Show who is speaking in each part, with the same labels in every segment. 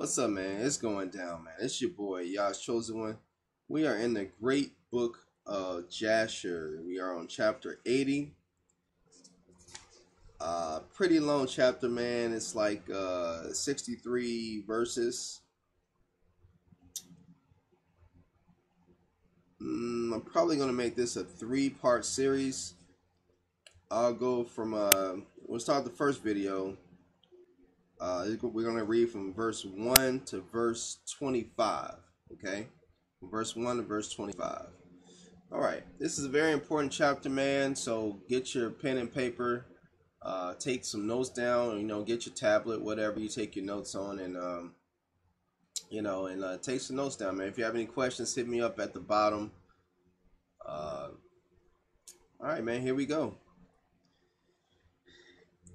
Speaker 1: What's up, man? It's going down, man. It's your boy, Yah's Chosen One. We are in the great book of Jasher. We are on chapter 80. Pretty long chapter, man. It's like 63 verses. I'm probably going to make this a 3-part series. I'll go from, we'll start the first video. We're going to read from verse 1 to verse 25, okay? From verse 1 to verse 25. All right, this is a very important chapter, man, so get your pen and paper, take some notes down, get your tablet, whatever you take your notes on, and, take some notes down, man. If you have any questions, hit me up at the bottom. All right, man, here we go.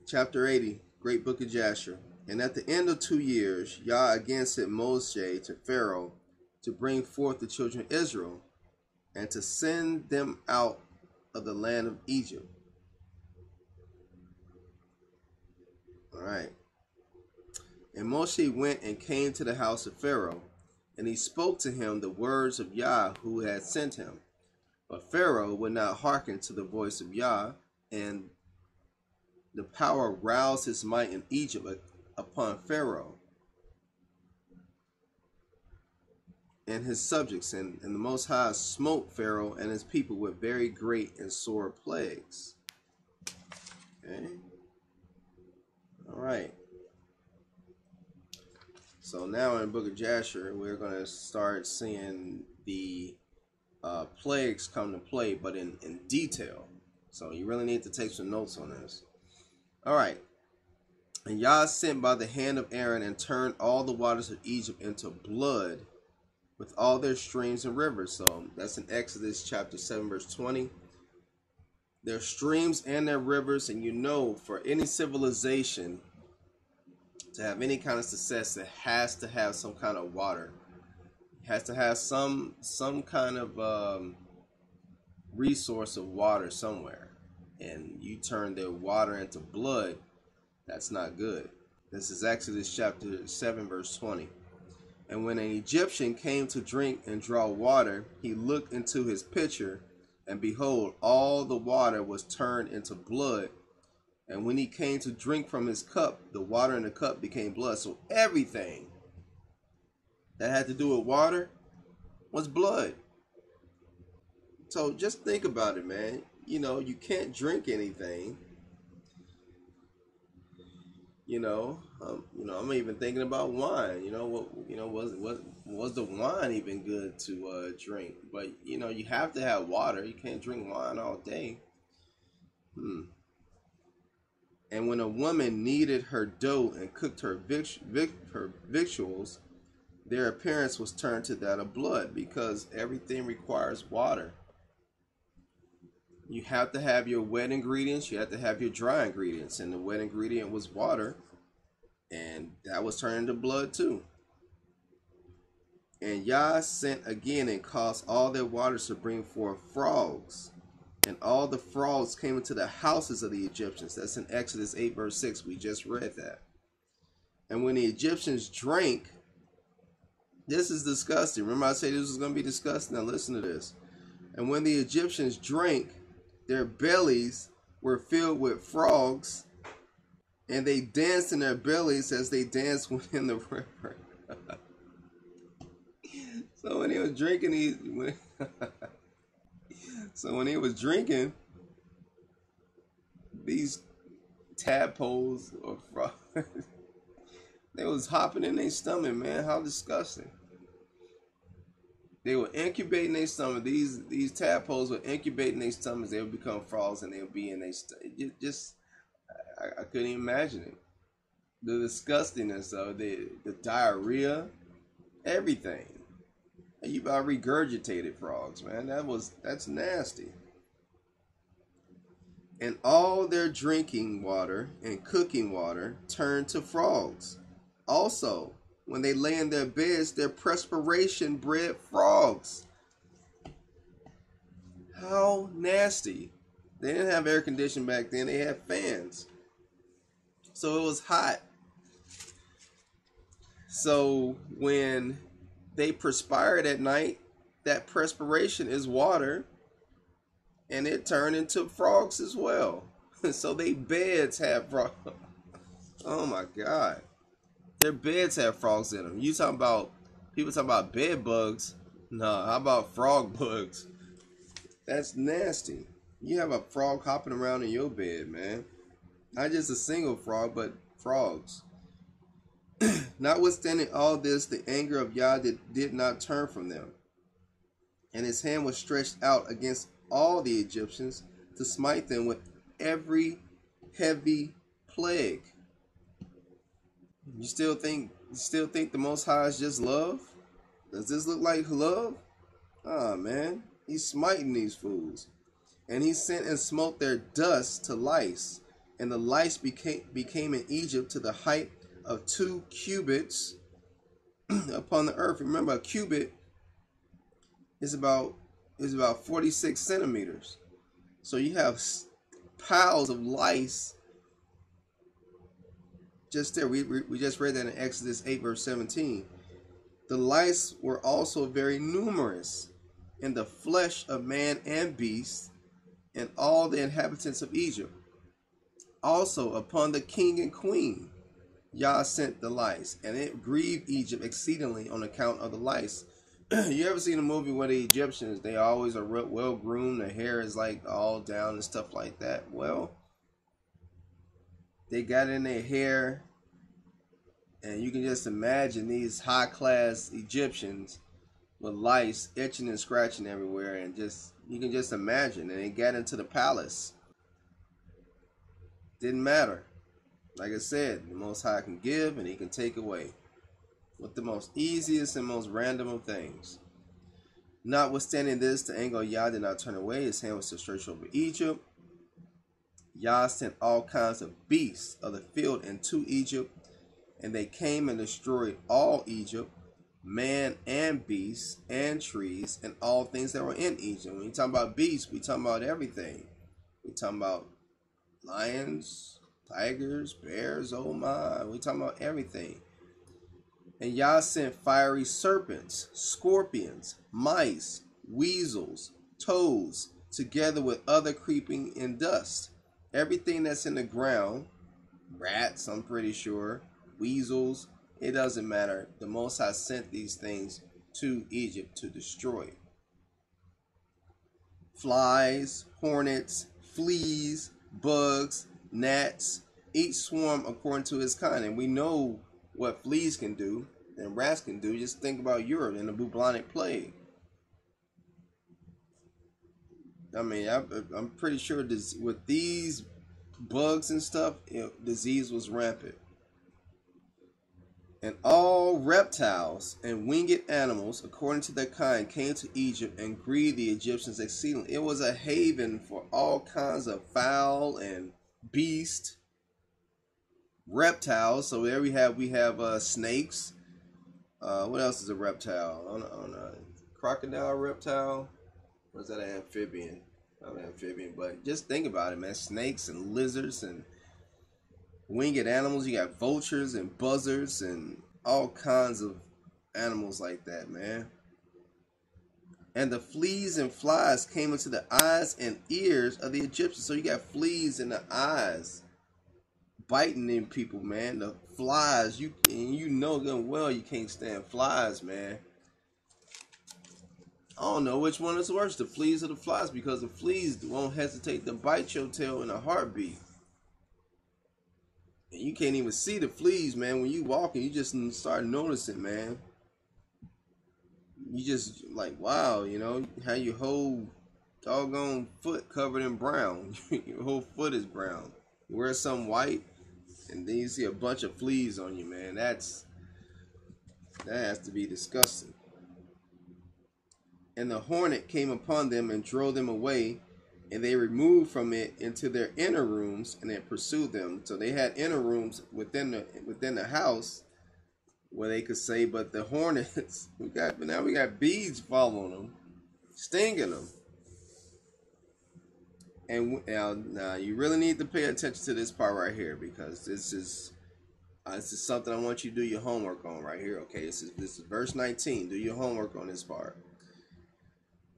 Speaker 1: Chapter 80, Great Book of Jasher. And at the end of 2 years, Yah again sent Moshe to Pharaoh to bring forth the children of Israel and to send them out of the land of Egypt. All right. And Moshe went and came to the house of Pharaoh, and he spoke to him the words of Yah who had sent him. But Pharaoh would not hearken to the voice of Yah, and the power roused his might in Egypt upon Pharaoh and his subjects, and the Most High smote Pharaoh and his people with very great and sore plagues. Okay. All right. So now in the book of Jasher, we're going to start seeing the plagues come to play, but in detail. So you really need to take some notes on this. All right. And Yah sent by the hand of Aaron and turned all the waters of Egypt into blood with all their streams and rivers. So that's in Exodus chapter 7 verse 20. Their streams and their rivers, and for any civilization to have any kind of success, it has to have some kind of water. It has to have some kind of resource of water somewhere. And you turn their water into blood. That's not good. This is Exodus chapter 7 verse 20. And when an Egyptian came to drink and draw water, he looked into his pitcher, and behold, all the water was turned into blood. And when he came to drink from his cup, the water in the cup became blood. So everything that had to do with water was blood. So just think about it, man. You can't drink anything. I'm even thinking about wine. Was the wine even good to drink? But you have to have water. You can't drink wine all day. And when a woman kneaded her dough and cooked her victuals, their appearance was turned to that of blood, because everything requires water. You have to have your wet ingredients. You have to have your dry ingredients. And the wet ingredient was water. And that was turned into blood too. And Yah sent again and caused all their waters to bring forth frogs. And all the frogs came into the houses of the Egyptians. That's in Exodus 8 verse 6. We just read that. And when the Egyptians drank, this is disgusting. Remember I said this was going to be disgusting? Now listen to this. And when the Egyptians drank, their bellies were filled with frogs, and they danced in their bellies as they danced within the river. So when he was drinking, these tadpoles or frogs, they was hopping in their stomach, man. How disgusting. They were incubating their stomach. These tadpoles were incubating their stomachs. They would become frogs, and they would be in their stomach. I couldn't even imagine it. The disgustingness of the diarrhea, everything. And you about regurgitated frogs, man. That's nasty. And all their drinking water and cooking water turned to frogs. Also, when they lay in their beds, their perspiration bred frogs. How nasty. They didn't have air conditioning back then. They had fans. So it was hot. So when they perspired at night, that perspiration is water, and it turned into frogs as well. So they beds have frogs. Oh my God, their beds have frogs in them. You talking about people talking about bed bugs? Nah, how about frog bugs? That's nasty. You have a frog hopping around in your bed, man. Not just a single frog, but frogs. Notwithstanding all this, the anger of Yah did not turn from them, and his hand was stretched out against all the Egyptians to smite them with every heavy plague. You still think the Most High is just love? Does this look like love? Ah, man, he's smiting these fools. And he sent and smote their dust to lice, and the lice became in Egypt to the height of 2 cubits upon the earth. Remember, a cubit is about 46 centimeters. So you have piles of lice just there. We just read that in Exodus 8 verse 17. The lice were also very numerous in the flesh of man and beast, and all the inhabitants of Egypt. Also upon the king and queen Yah sent the lice, and it grieved Egypt exceedingly on account of the lice. You ever seen a movie where the Egyptians, they always are well groomed, their hair is like all down and stuff like that? Well, they got in their hair, and you can just imagine these high class Egyptians with lice itching and scratching everywhere, and just you can just imagine. And they got into the palace. Didn't matter. Like I said, the Most High can give and he can take away with the most easiest and most random of things. Notwithstanding this, the anger of Yah did not turn away. His hand was still stretched over Egypt. Yah sent all kinds of beasts of the field into Egypt, and they came and destroyed all Egypt, man and beast and trees and all things that were in Egypt. When you talk about beasts, we talking about everything. We talking about lions, tigers, bears, oh my. We talking about everything. And Yah sent fiery serpents, scorpions, mice, weasels, toads, together with other creeping in dust. Everything that's in the ground, rats, I'm pretty sure, weasels, it doesn't matter. The Most High sent these things to Egypt to destroy. Flies, hornets, fleas, bugs, gnats, each swarm according to his kind. And we know what fleas can do and rats can do. Just think about Europe and the bubonic plague. I mean, I'm pretty sure this, with these bugs and stuff, disease was rampant. And all reptiles and winged animals, according to their kind, came to Egypt and grieved the Egyptians exceedingly. It was a haven for all kinds of fowl and beast, reptiles. So there we have snakes. What else is a reptile? On a crocodile reptile. Or is that an amphibian? Not an amphibian, but just think about it, man. Snakes and lizards and winged animals. You got vultures and buzzards and all kinds of animals like that, man. And the fleas and flies came into the eyes and ears of the Egyptians. So you got fleas in the eyes biting in people, man. The flies, you know good well you can't stand flies, man. I don't know which one is worse, the fleas or the flies, because the fleas won't hesitate to bite your tail in a heartbeat. And you can't even see the fleas, man. When you walking, you just start noticing, man. You just like, wow, how your whole doggone foot covered in brown. Your whole foot is brown. You wear some white, and then you see a bunch of fleas on you, man. That has to be disgusting. And the hornet came upon them and drove them away, and they removed from it into their inner rooms, and it pursued them. So they had inner rooms within the house where they could say, but the hornets, we got bees following them, stinging them. And now you really need to pay attention to this part right here, because this is This is something I want you to do your homework on right here. Okay, this is verse 19. Do your homework on this part.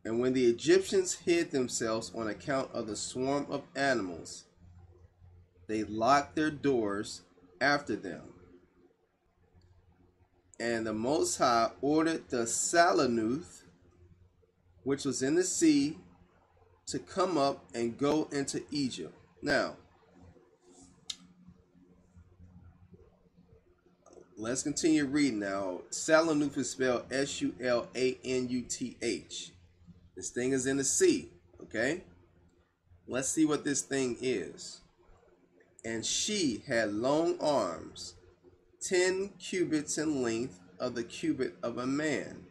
Speaker 1: And when the Egyptians hid themselves on account of the swarm of animals, they locked their doors after them. And the Most High ordered the Salanuth, which was in the sea, to come up and go into Egypt. Now, let's continue reading now. Salanuth is spelled S-U-L-A-N-U-T-H. This thing is in the sea, okay? Let's see what this thing is. And she had long arms, 10 cubits in length of the cubit of a man.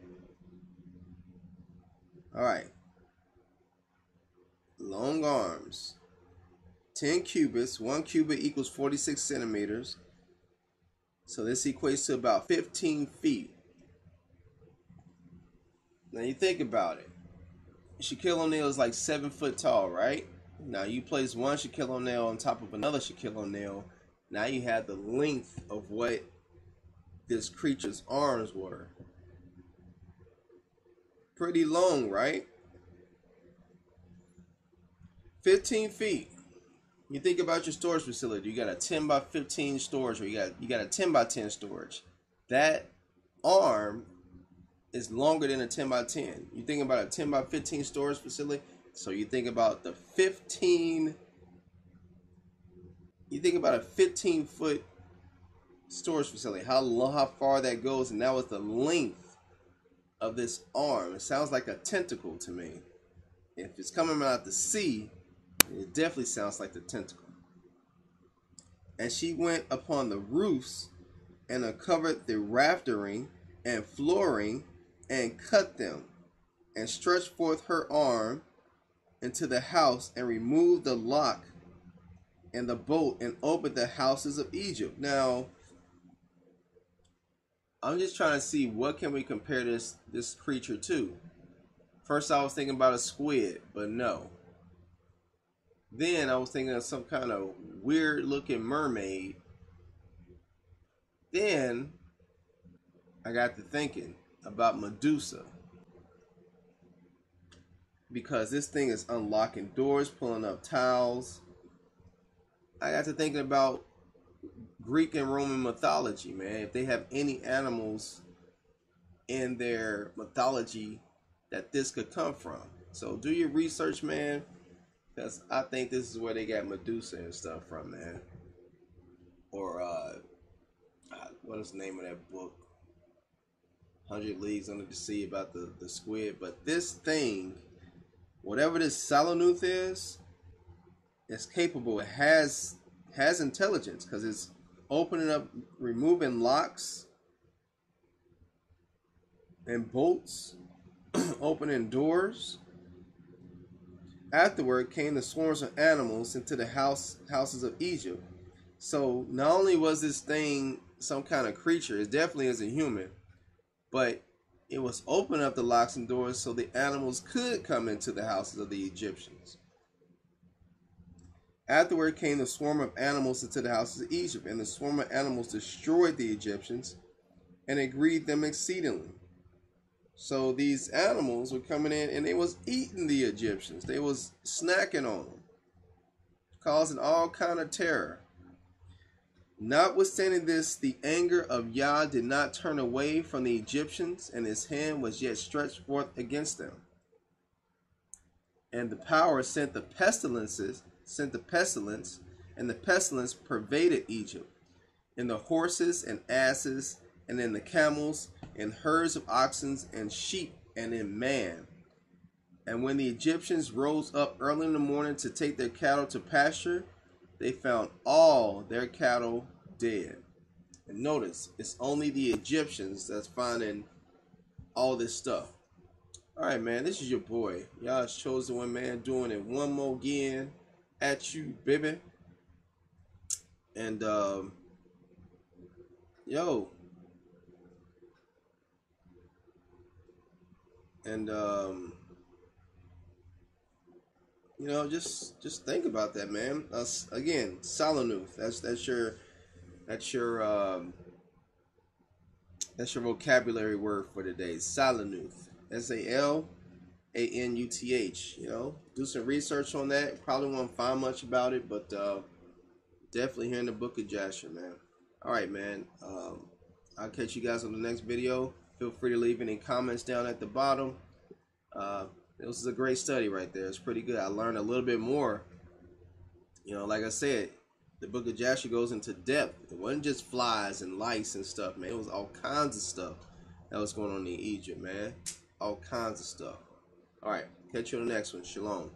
Speaker 1: All right. Long arms, 10 cubits. 1 cubit equals 46 centimeters. So this equates to about 15 feet. Now you think about it. Shaquille O'Neal is like 7 foot tall, right? Now you place one Shaquille O'Neal on top of another Shaquille O'Neal. Now you have the length of what this creature's arms were. Pretty long, right? 15 feet. You think about your storage facility. You got a 10 by 15 storage, or you got a 10 by 10 storage. That arm is longer than a 10 by 10. You think about a 10 by 15 storage facility. So you think about the 15. You think about a 15-foot storage facility. How far that goes, and that was the length of this arm. It sounds like a tentacle to me. If it's coming out the sea, it definitely sounds like the tentacle. And she went upon the roofs and uncovered the raftering and flooring and cut them, and stretched forth her arm into the house and removed the lock and the bolt and opened the houses of Egypt. Now, I'm just trying to see what can we compare this creature to. First I was thinking about a squid, but no. Then I was thinking of some kind of weird looking mermaid. Then I got to thinking about Medusa, because this thing is unlocking doors, pulling up tiles. I got to thinking about Greek and Roman mythology, man. If they have any animals in their mythology that this could come from. So do your research, man, because I think this is where they got Medusa and stuff from, man. Or what is the name of that book? 100 Leagues Under the Sea, about the squid. But this thing, whatever this Salanuth is, it's capable. It has intelligence, because it's opening up, removing locks and bolts, opening doors. Afterward came the swarms of animals into the houses of Egypt. So not only was this thing some kind of creature, it definitely is a human, but it was opening up the locks and doors so the animals could come into the houses of the Egyptians. Afterward came the swarm of animals into the houses of Egypt, and the swarm of animals destroyed the Egyptians, and it grieved them exceedingly. So these animals were coming in, and they was eating the Egyptians. They was snacking on them, causing all kind of terror. Notwithstanding this, the anger of Yah did not turn away from the Egyptians, and his hand was yet stretched forth against them. And the power sent the pestilence, and the pestilence pervaded Egypt, in the horses and asses, and in the camels, and herds of oxen and sheep, and in man. And when the Egyptians rose up early in the morning to take their cattle to pasture, they found all their cattle dead. And notice, it's only the Egyptians that's finding all this stuff. All right, man, this is your boy, Yah's Chosen One, man, doing it one more again at you, baby. And yo, and you know, just think about that, man. Again, Salanuth. That's your That's your vocabulary word for today. Salanuth. Salanuth. You know, do some research on that. Probably won't find much about it, but definitely here in the book of Jasher, man. All right, man. I'll catch you guys on the next video. Feel free to leave any comments down at the bottom. This is a great study right there. It's pretty good. I learned a little bit more. You know, like I said, the book of Jasher goes into depth. It wasn't just flies and lice and stuff, man. It was all kinds of stuff that was going on in Egypt, man. All kinds of stuff. All right, catch you on the next one. Shalom.